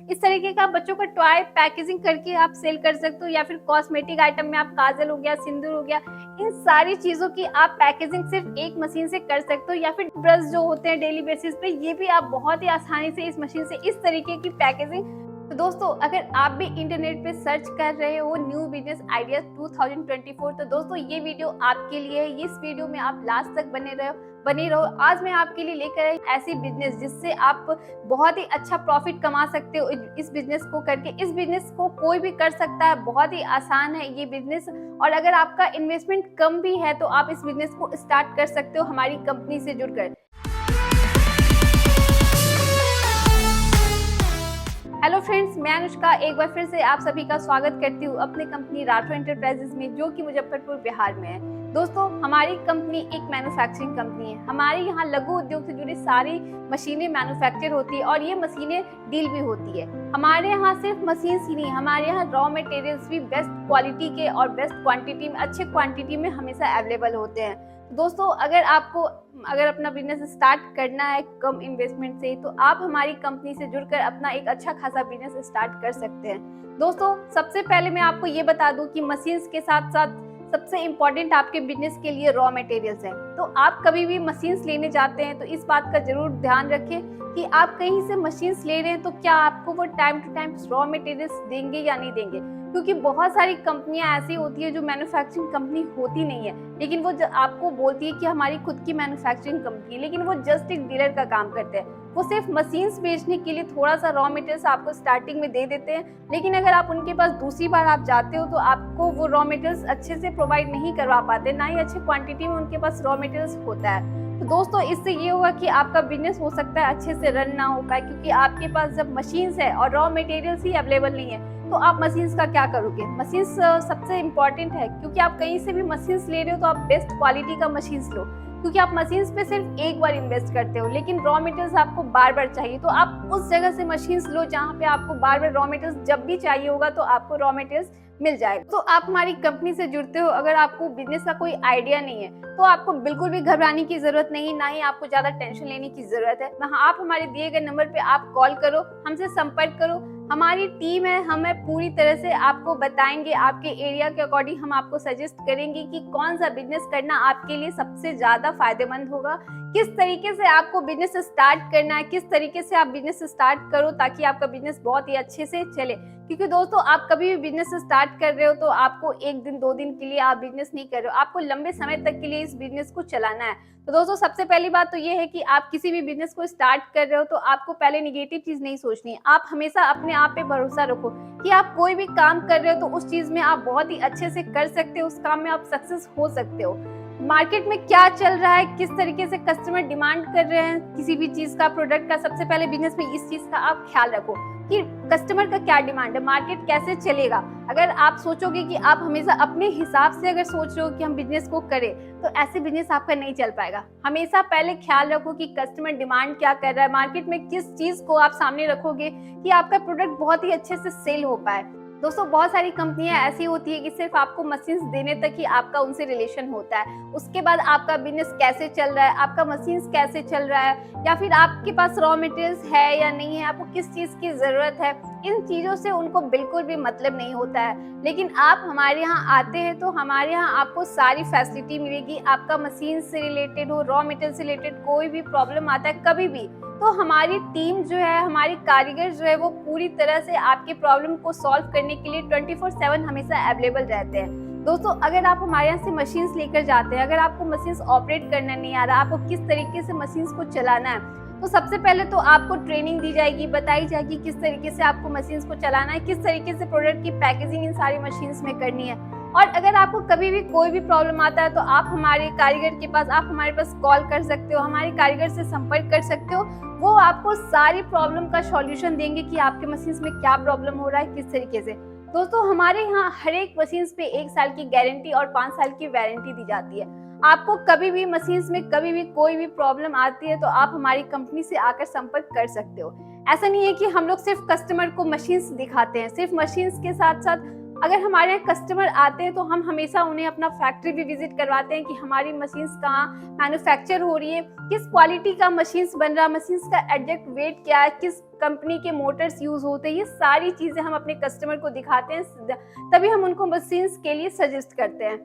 इस तरीके का बच्चों का टॉय पैकेजिंग करके आप सेल कर सकते हो, या फिर कॉस्मेटिक आइटम में आप काजल हो गया, सिंदूर हो गया, इन सारी चीजों की आप पैकेजिंग सिर्फ एक मशीन से कर सकते हो। या फिर ब्रश जो होते हैं डेली बेसिस पे, ये भी आप बहुत ही आसानी से इस मशीन से इस तरीके की पैकेजिंग। तो दोस्तों, अगर आप भी इंटरनेट पे सर्च कर रहे हो न्यू बिजनेस आइडियाज 2024, तो दोस्तों ये वीडियो आपके लिए है। इस वीडियो में आप लास्ट तक बने रहो। आज मैं आपके लिए लेकर आई ऐसी बिजनेस जिससे आप बहुत ही अच्छा प्रॉफिट कमा सकते हो इस बिजनेस को करके। इस बिजनेस को कोई भी कर सकता है, बहुत ही आसान है ये बिजनेस। और अगर आपका इन्वेस्टमेंट कम भी है तो आप इस बिजनेस को स्टार्ट कर सकते हो हमारी कंपनी से जुड़कर। हेलो फ्रेंड्स, मैं अनुष्का एक बार फिर से आप सभी का स्वागत करती हूँ अपनी कंपनी राठौर एंटरप्राइजेस में, जो कि मुजफ्फरपुर बिहार में है। दोस्तों, हमारी कंपनी एक मैन्युफैक्चरिंग कंपनी है। हमारे यहाँ लघु उद्योग से जुड़ी सारी मशीनें मैन्युफैक्चर होती है और ये मशीनें डील भी होती है। हमारे यहाँ सिर्फ मशीन ही नहीं, हमारे यहाँ रॉ मटेरियल्स भी बेस्ट क्वालिटी के और बेस्ट क्वांटिटी में, अच्छे क्वांटिटी में हमेशा अवेलेबल होते हैं। दोस्तों, अगर अपना बिजनेस स्टार्ट करना है कम इन्वेस्टमेंट से, तो आप हमारी कंपनी से जुड़कर अपना एक अच्छा खासा बिजनेस स्टार्ट कर सकते हैं। दोस्तों, सबसे पहले मैं आपको ये बता दूं कि मशीन्स के साथ साथ सबसे इम्पोर्टेंट आपके बिजनेस के लिए रॉ मटेरियल्स है। तो आप कभी भी मशीन्स लेने जाते हैं तो इस बात का जरूर ध्यान रखें कि आप कहीं से मशीन्स ले रहे हैं तो क्या आपको वो time to time raw materials देंगे या नहीं देंगे। क्योंकि बहुत सारी कंपनियां ऐसी होती है जो मैन्युफैक्चरिंग कंपनी होती नहीं है, लेकिन वो आपको बोलती है कि हमारी खुद की मैन्युफैक्चरिंग कंपनी है, लेकिन वो जस्ट एक डीलर का काम करते हैं। वो सिर्फ मशीन्स बेचने के लिए थोड़ा सा रॉ मटेरियल्स आपको स्टार्टिंग में दे देते हैं, लेकिन अगर आप उनके पास दूसरी बार आप जाते हो तो आपको वो रॉ मटेरियल्स अच्छे से प्रोवाइड नहीं करवा पाते, ना ही अच्छे क्वांटिटी में उनके पास रॉ मटेरियल्स होता है। तो दोस्तों, इससे ये होगा कि आपका बिजनेस हो सकता है अच्छे से रन ना हो पाए, क्योंकि आपके पास जब मशीन्स है और रॉ मटेरियल्स ही अवेलेबल नहीं है तो आप मशीन्स का क्या करोगे। मशीन्स सबसे इम्पॉर्टेंट है, क्योंकि आप कहीं से भी मशीन्स ले रहे हो तो आप बेस्ट क्वालिटी का मशीन्स लो, क्योंकि आप मशीन्स पे सिर्फ एक बार इन्वेस्ट करते हो, लेकिन रॉ मटेरियल्स आपको बार बार चाहिए। तो आप उस जगह से मशीन्स लो जहाँ पे आपको बार बार रॉ मटेरियल्स जब भी चाहिए होगा तो आपको रॉ मटेरियल्स मिल जाएगा। तो आप हमारी कंपनी से जुड़ते हो, अगर आपको बिजनेस का कोई आइडिया नहीं है तो आपको बिल्कुल भी घबराने की जरूरत नहीं, ना ही आपको ज्यादा टेंशन लेने की जरूरत है। आप हमारे दिए गए नंबर पे आप कॉल करो, हमसे संपर्क करो। हमारी टीम है, हमें पूरी तरह से आपको बताएंगे, आपके एरिया के अकॉर्डिंग हम आपको सजेस्ट करेंगे कि कौन सा बिजनेस करना आपके लिए सबसे ज्यादा फायदेमंद होगा, किस तरीके से आपको बिजनेस स्टार्ट करना है, किस तरीके से आप बिजनेस स्टार्ट करो ताकि आपका बिजनेस बहुत ही अच्छे से चले। क्योंकि दोस्तों, आप कभी भी बिजनेस स्टार्ट कर रहे हो तो आपको एक दिन दो दिन के लिए आप बिजनेस नहीं कर रहे हो, आपको लंबे समय तक के लिए इस बिजनेस को चलाना है। तो दोस्तों, सबसे पहली बात तो ये है कि आप किसी भी बिजनेस को स्टार्ट कर रहे हो तो आपको पहले निगेटिव चीज नहीं सोचनी है। आप हमेशा अपने आप पे भरोसा रखो कि आप कोई भी काम कर रहे हो तो उस चीज में आप बहुत ही अच्छे से कर सकते हो, उस काम में आप सक्सेस हो सकते हो। मार्केट में क्या चल रहा है, किस तरीके से कस्टमर डिमांड कर रहे हैं किसी भी चीज का, प्रोडक्ट का, सबसे पहले बिजनेस में इस चीज का आप ख्याल रखो कि कस्टमर का क्या डिमांड है, मार्केट कैसे चलेगा। अगर आप सोचोगे कि आप हमेशा अपने हिसाब से अगर सोच रहे हो कि हम बिजनेस को करें, तो ऐसे बिजनेस आपका नहीं चल पाएगा। हमेशा पहले ख्याल रखो कि कस्टमर डिमांड क्या कर रहा है, मार्केट में किस चीज को आप सामने रखोगे कि आपका प्रोडक्ट बहुत ही अच्छे से सेल हो पाए। दोस्तों, बहुत सारी कंपनियां ऐसी होती है कि सिर्फ आपको मशीन्स देने तक ही आपका उनसे रिलेशन होता है। उसके बाद आपका बिजनेस कैसे चल रहा है, आपका मशीन्स कैसे चल रहा है, या फिर आपके पास रॉ मटेरियल्स है या नहीं है, आपको किस चीज की जरूरत है, इन चीजों से उनको बिल्कुल भी मतलब नहीं होता है। लेकिन आप हमारे यहाँ आते हैं तो हमारे यहाँ आपको सारी फैसिलिटी मिलेगी। आपका मशीन से रिलेटेड हो, रॉ मटेरियल से रिलेटेड कोई भी प्रॉब्लम आता है कभी भी, तो हमारी टीम जो है, हमारी कारीगर जो है, वो पूरी तरह से आपके प्रॉब्लम को सॉल्व करने के लिए 24/7 हमेशा अवेलेबल रहते हैं। दोस्तों, अगर आप हमारे यहाँ से मशीन्स लेकर जाते हैं, अगर आपको मशीन्स ऑपरेट करना नहीं आ रहा, आपको किस तरीके से मशीन्स को चलाना है, तो सबसे पहले तो आपको ट्रेनिंग दी जाएगी, बताई जाएगी किस तरीके से आपको मशीन्स को चलाना है, किस तरीके से प्रोडक्ट की पैकेजिंग इन सारी मशीन्स में करनी है। और अगर आपको कभी भी कोई भी प्रॉब्लम आता है तो आप हमारे कारीगर के पास, आप हमारे पास कॉल कर सकते हो, हमारे कारीगर से संपर्क कर सकते हो। वो आपको सारी प्रॉब्लम का सॉल्यूशन देंगे कि आपके मशीन्स में क्या प्रॉब्लम हो रहा है, किस तरीके से। दोस्तों, हमारे यहाँ हर एक मशीन्स पे 1 साल की गारंटी और 5 साल की वारंटी दी जाती है। आपको कभी भी मशीन्स में कभी भी कोई भी प्रॉब्लम आती है तो आप हमारी कंपनी से आकर संपर्क कर सकते हो। ऐसा नहीं है कि हम लोग सिर्फ कस्टमर को मशीन्स दिखाते हैं, सिर्फ मशीन्स के साथ साथ अगर हमारे यहाँ कस्टमर आते हैं तो हम हमेशा उन्हें अपना फैक्ट्री भी विजिट करवाते हैं कि हमारी मशीन्स कहाँ मैन्युफैक्चर हो रही है, किस क्वालिटी का मशीन्स बन रहा है, मशीन्स का एग्जैक्ट वेट क्या है, किस कंपनी के मोटर्स यूज होते हैं, ये सारी चीजें हम अपने कस्टमर को दिखाते हैं, तभी हम उनको मशीन्स के लिए सजेस्ट करते हैं।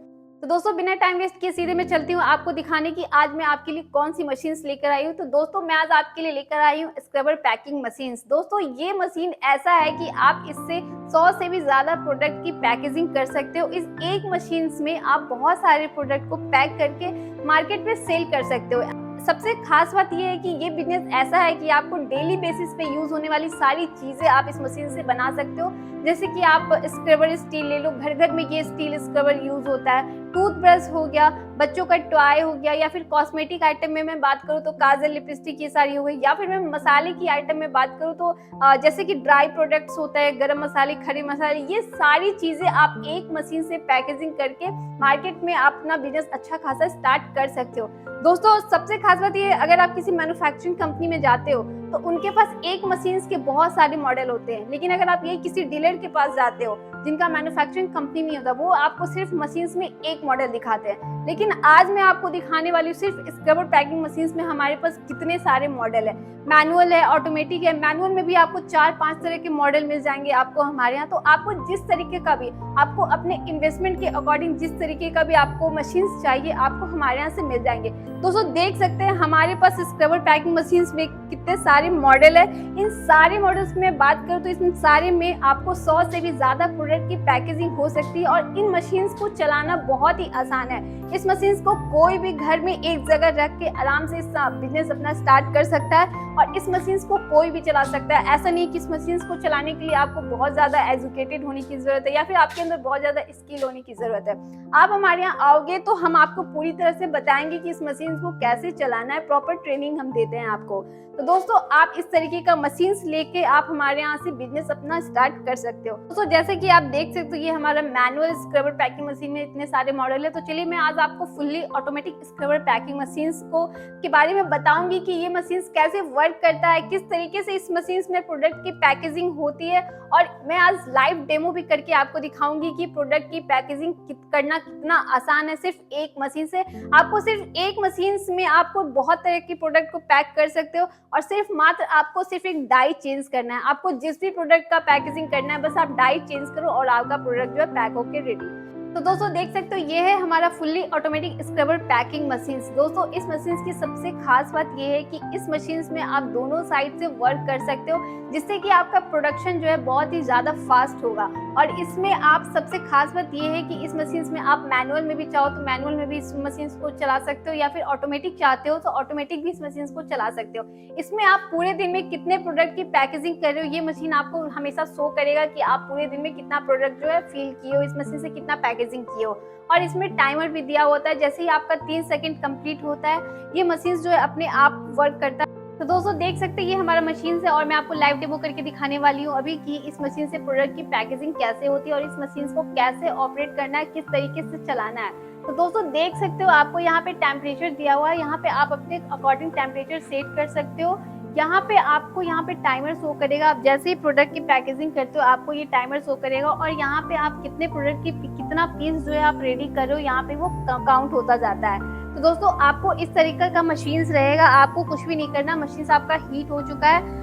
तो दोस्तों बिना टाइम वेस्ट किए सीधे मैं चलती हूँ आपको दिखाने की आज मैं आपके लिए कौन सी मशीन्स लेकर आई हूँ। तो दोस्तों मैं आज आपके लिए लेकर आई हूँ स्क्रबर पैकिंग मशीन्स। दोस्तों ये मशीन ऐसा है कि आप इससे 100 से भी ज्यादा प्रोडक्ट की पैकेजिंग कर सकते हो। इस एक मशीन में आप बहुत सारे प्रोडक्ट को पैक करके मार्केट में सेल कर सकते हो। सबसे खास बात यह है कि ये बिजनेस ऐसा है कि आपको डेली बेसिस पे यूज होने वाली सारी चीजें आप इस मशीन से बना सकते हो। जैसे कि आप स्क्रबर स्टील ले लो, घर घर में ये स्टील स्क्रबर यूज होता है। टूथब्रश हो गया, बच्चों का टॉय हो गया, या फिर कॉस्मेटिक आइटम में मैं बात करूँ तो काजल, लिपस्टिक, ये सारी हो गई। या फिर मैं मसाले की आइटम में बात करूँ तो जैसे कि ड्राई प्रोडक्ट्स होता है, गरम मसाले, खड़े मसाले, ये सारी चीजें आप एक मशीन से पैकेजिंग करके मार्केट में अपना बिजनेस अच्छा खासा स्टार्ट कर सकते हो। दोस्तों सबसे खास बात ये है, अगर आप किसी मैन्युफैक्चरिंग कंपनी में जाते हो तो उनके पास एक मशीन्स के बहुत सारे मॉडल होते हैं, लेकिन अगर आप ये किसी डीलर के पास जाते हो जिनका मैन्युफैक्चरिंग कंपनी नहीं होता, वो आपको सिर्फ मशीन्स में एक मॉडल दिखाते हैं। लेकिन आज मैं आपको दिखाने वाली हूँ सिर्फ स्क्रबर पैकिंग मशीन्स में हमारे पास कितने सारे मॉडल है। मैनुअल है, ऑटोमेटिक है। मैनुअल में भी आपको 4-5 तरह के मॉडल मिल जाएंगे आपको हमारे यहाँ। तो आपको जिस तरीके का भी, आपको अपने इन्वेस्टमेंट के अकॉर्डिंग जिस तरीके का भी आपको मशीन्स चाहिए आपको हमारे यहाँ से मिल जाएंगे। दोस्तों देख सकते हैं हमारे पास स्क्रबर पैकिंग मशीन्स में कितने सारे मॉडल है। इन सारे मॉडल्स में बात करूँ तो इसमें सारे में आपको 100 से भी ज्यादा प्रोडक्ट की पैकेजिंग हो सकती है और इन मशीन्स को चलाना बहुत ही आसान है। इस मशीन्स को कोई भी घर में एक जगह रख के आराम से बिजनेस अपना स्टार्ट कर सकता है और इस मशीन्स को कोई भी चला सकता है। ऐसा नहीं कि इस मशीन्स को चलाने के लिए आपको बहुत ज्यादा एजुकेटेड होने की जरूरत है या फिर आपके अंदर बहुत ज्यादा स्किल होने की जरूरत है। आप हमारे यहाँ आओगे तो हम आपको पूरी तरह से बताएंगे कि इस मशीन को कैसे चलाना है, प्रॉपर ट्रेनिंग हम देते हैं आपको। तो दोस्तों आप इस तरीके का मशीन्स लेके आप हमारे यहाँ से बिजनेस अपना स्टार्ट कर सकते हो। दोस्तों जैसे कि आप देख सकते हो ये हमारा मैनुअल स्क्रबर पैकिंग मशीन में इतने सारे मॉडल है। तो चलिए मैं आज आपको fully automatic scrubber packing machines को के बारे में बताऊंगी कि ये मशीन्स कैसे वर्क करता है, किस तरीके से इस मशीन्स में प्रोडक्ट की पैकेजिंग होती है, और मैं आज लाइव डेमो भी करके आपको दिखाऊंगी कि प्रोडक्ट की पैकेजिंग करना कितना आसान है। सिर्फ एक मशीन से आपको, सिर्फ एक मशीन में आपको बहुत तरह की प्रोडक्ट को पैक कर सकते हो और सिर्फ मात्र आपको सिर्फ एक डाई चेंज करना है। आपको जिस भी प्रोडक्ट का पैकेजिंग करना है बस आप डाई चेंज करो और आपका प्रोडक्ट जो है पैक होके रेडी। तो दोस्तों देख सकते हो ये है हमारा fully automatic scrubber packing machines. दोस्तों इस मशीन्स की सबसे खास बात ये है कि इस मशीन्स में आप दोनों साइड से वर्क कर सकते हो, जिससे कि आपका प्रोडक्शन जो है बहुत ही ज्यादा फास्ट होगा। और इसमें आप सबसे खास बात ये है कि इस मशीन्स में आप मैनुअल में भी चाहो तो मैनुअल में भी इस मशीन्स को चला सकते हो, या फिर ऑटोमेटिक चाहते हो तो ऑटोमेटिक भी इस मशीन्स को चला सकते हो। इसमें आप पूरे दिन में कितने प्रोडक्ट की पैकेजिंग कर रहे हो ये मशीन आपको हमेशा शो करेगा कि आप पूरे दिन में कितना प्रोडक्ट जो है फील किए हो, इस मशीन से कितना पैकेजिंग किए हो। और इसमें टाइमर भी दिया होता है, जैसे ही आपका 3 सेकंड कंप्लीट होता है ये मशीन जो है अपने आप वर्क करता है। तो दोस्तों देख सकते हैं ये हमारा मशीन है और मैं आपको लाइव डेमो करके दिखाने वाली हूँ अभी कि इस मशीन से प्रोडक्ट की पैकेजिंग कैसे होती है और इस मशीन को कैसे ऑपरेट करना है, किस तरीके से चलाना है। तो दोस्तों देख सकते हो आपको यहाँ पे टेम्परेचर दिया हुआ है, यहाँ पे आप अपने अकॉर्डिंग टेम्परेचर सेट कर सकते हो। यहाँ पे आपको यहाँ पे टाइमर शो करेगा, आप जैसे ही प्रोडक्ट की पैकेजिंग करते हो आपको ये टाइमर शो करेगा और यहाँ पे आप कितने प्रोडक्ट की कितना पीस जो है आप रेडी कर रहे हो यहाँ पे वो काउंट होता जाता है। तो दोस्तों आपको इस तरीके का मशीन्स रहेगा, आपको कुछ भी नहीं करना, मशीन आपका हीट हो चुका है।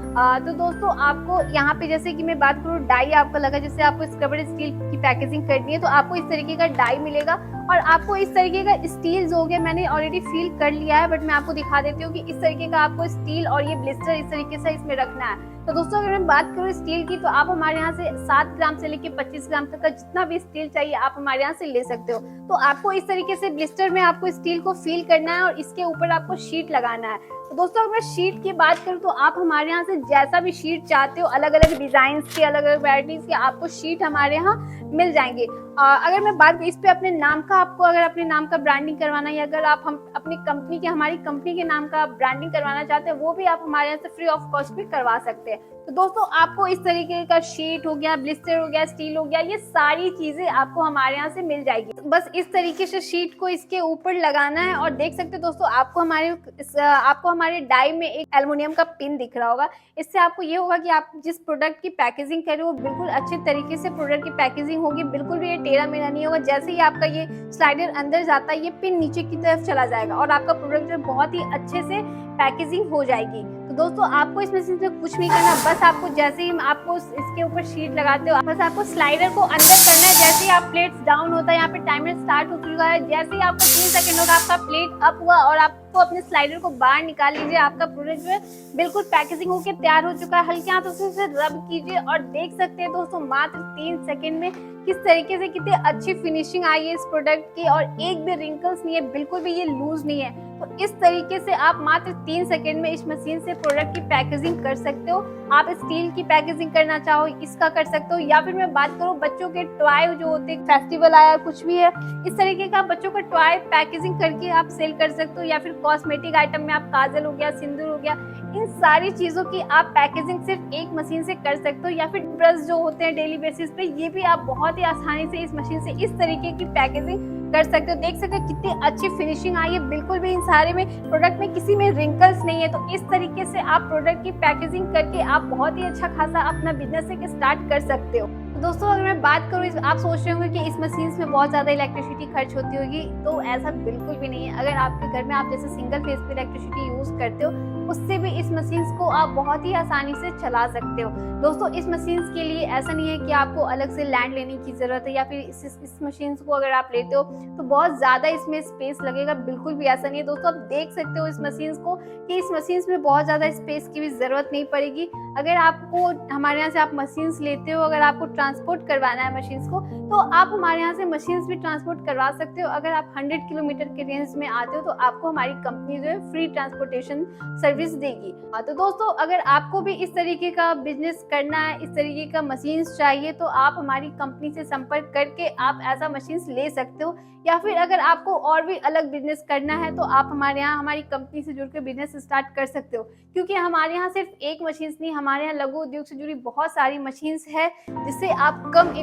तो दोस्तों आपको यहाँ पे जैसे कि मैं बात करूँ डाई आपका लगा, जैसे आपको स्क्रबर स्टील की पैकेजिंग करनी है तो आपको इस तरीके का डाई मिलेगा और आपको इस तरीके का स्टील जो हो गया मैंने ऑलरेडी फील कर लिया है, बट मैं आपको दिखा देती हूँ कि इस तरीके का आपको स्टील और ये ब्लिस्टर इस तरीके से इसमें रखना है। तो दोस्तों अगर मैं बात करूँ स्टील की तो आप हमारे यहाँ से 7 ग्राम से लेके 25 ग्राम तक का जितना भी स्टील चाहिए आप हमारे यहाँ से ले सकते हो। तो आपको इस तरीके से ब्लिस्टर में आपको स्टील को फील करना है और इसके ऊपर आपको शीट लगाना है। तो दोस्तों अगर मैं शीट की बात करूँ तो आप हमारे यहाँ से जैसा भी शीट चाहते हो, अलग अलग डिजाइन के, अलग अलग वैरायटीज के आपको शीट हमारे यहाँ मिल जाएंगे। अगर मैं बात इस पे अपने नाम का, आपको अगर अपने नाम का ब्रांडिंग करवाना है या अगर आप हम अपनी कंपनी के, हमारी कंपनी के नाम का ब्रांडिंग करवाना चाहते हैं वो भी आप हमारे यहाँ से फ्री ऑफ कॉस्ट भी करवा सकते हैं। तो दोस्तों आपको इस तरीके का शीट हो गया, ब्लिस्टर हो गया, स्टील हो गया, ये सारी चीजें आपको हमारे यहाँ से मिल जाएगी। बस इस तरीके से शीट को इसके ऊपर लगाना है और देख सकते हो दोस्तों आपको हमारे डाई में एक एल्युमिनियम का पिन दिख रहा होगा। इससे आपको ये होगा कि आप जिस प्रोडक्ट की पैकेजिंग कर रहे हो बिल्कुल अच्छे तरीके से प्रोडक्ट की पैकेजिंग होगी, बिल्कुल भी ये टेढ़ा मेढ़ा नहीं होगा। जैसे ही आपका ये स्लाइडर अंदर जाता है ये पिन नीचे की तरफ चला जाएगा और आपका प्रोडक्ट जो बहुत ही अच्छे से पैकेजिंग हो जाएगी। तो दोस्तों आपको इस मशीन से कुछ नहीं करना, बस आपको जैसे ही आपको इसके ऊपर शीट लगाते हो बस आपको स्लाइडर को अंदर करना है। जैसे ही आप प्लेट्स डाउन होता है, यहाँ पे टाइमर स्टार्ट हो चुका है, जैसे ही आपका 3 सेकंड होगा आपका प्लेट अप हुआ और आपको अपने स्लाइडर को बाहर निकाल लीजिए। आपका प्रोडक्ट जो है बिल्कुल पैकेजिंग होकर तैयार हो चुका है। हल्के हाथों से रब कीजिए और देख सकते हैं दोस्तों मात्र 3 सेकंड में किस तरीके से कितनी अच्छी फिनिशिंग आई है इस प्रोडक्ट की और एक भी रिंकल्स नहीं है, बिल्कुल भी ये लूज नहीं है। तो इस तरीके से आप मात्र 3 सेकंड में इस मशीन से प्रोडक्ट की पैकेजिंग कर सकते हो। आप स्टील की पैकेजिंग करना चाहो इसका कर सकते हो, या फिर मैं बात करूं बच्चों के टॉय जो होते हैं, फेस्टिवल आया कुछ भी है, इस तरीके का बच्चों का टॉय पैकेजिंग करके आप सेल कर सकते हो। या फिर कॉस्मेटिक आइटम में आप काजल हो गया, सिंदूर हो गया, इन सारी चीजों की आप पैकेजिंग सिर्फ एक मशीन से कर सकते हो। या फिर ब्रश जो होते हैं डेली बेसिस पे, ये भी आप बहुत ही आसानी से इस मशीन से इस तरीके की पैकेजिंग कर सकते हो। देख सकते हो कितनी अच्छी फिनिशिंग आई है, बिल्कुल भी इन सारे में प्रोडक्ट में किसी में रिंकल्स नहीं है। तो इस तरीके से आप प्रोडक्ट की पैकेजिंग करके आप बहुत ही अच्छा खासा अपना बिजनेस स्टार्ट कर सकते हो। तो दोस्तों अगर मैं बात करूँ, आप सोच रहे होंगे कि इस मशीन में बहुत ज़्यादा इलेक्ट्रिसिटी खर्च होती होगी, तो ऐसा बिल्कुल भी नहीं है। अगर आपके घर में आप जैसे सिंगल फेज पे इलेक्ट्रिसिटी यूज़ करते हो, उससे भी इस मशीन को आप बहुत ही आसानी से चला सकते हो। दोस्तों इस मशीन के लिए ऐसा नहीं है कि आपको अलग से लैंड लेने की ज़रूरत है, या फिर इस मशीन को अगर आप लेते हो तो बहुत ज़्यादा इसमें स्पेस लगेगा, बिल्कुल भी ऐसा नहीं है। दोस्तों आप देख सकते हो इस मशीन को कि इस मशीन में बहुत ज़्यादा स्पेस की भी ज़रूरत नहीं पड़ेगी। अगर आपको हमारे यहाँ से आप मशीन्स लेते हो, अगर आपको ट्रांसपोर्ट करवाना है मशीन्स को, तो आप हमारे यहाँ से मशीन्स भी ट्रांसपोर्ट करवा सकते हो। अगर आप 100 किलोमीटर के रेंज में आते हो तो आपको हमारी कंपनी जो है फ्री ट्रांसपोर्टेशन सर्विस देगी। तो दोस्तों अगर आपको भी इस तरीके का बिजनेस करना है, इस तरीके का मशीन्स चाहिए, तो आप हमारी कंपनी से संपर्क करके आप ऐसा मशीन्स ले सकते हो। या फिर अगर आपको और भी अलग बिजनेस करना है तो आप हमारे यहाँ हमारी कंपनी से जुड़कर बिजनेस स्टार्ट कर सकते हो, क्योंकि हमारे यहाँ सिर्फ एक मशीन्स नहीं, हमारे यहाँ लघु उद्योग से जुड़ी बहुत सारी मशीन्स है, जिससे आप कम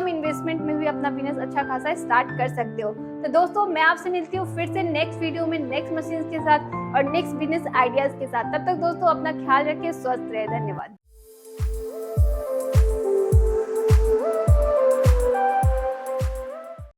इन्वेस्टमेंट में भी अपना बिजनेस अच्छा खासा स्टार्ट कर सकते हो। तो दोस्तों मैं आपसे मिलती हूँ फिर से नेक्स्ट वीडियो में नेक्स्ट मशीन्स के साथ और नेक्स्ट बिजनेस आइडियाज के साथ। तब तक दोस्तों अपना ख्याल रखिए, स्वस्थ रहे, धन्यवाद।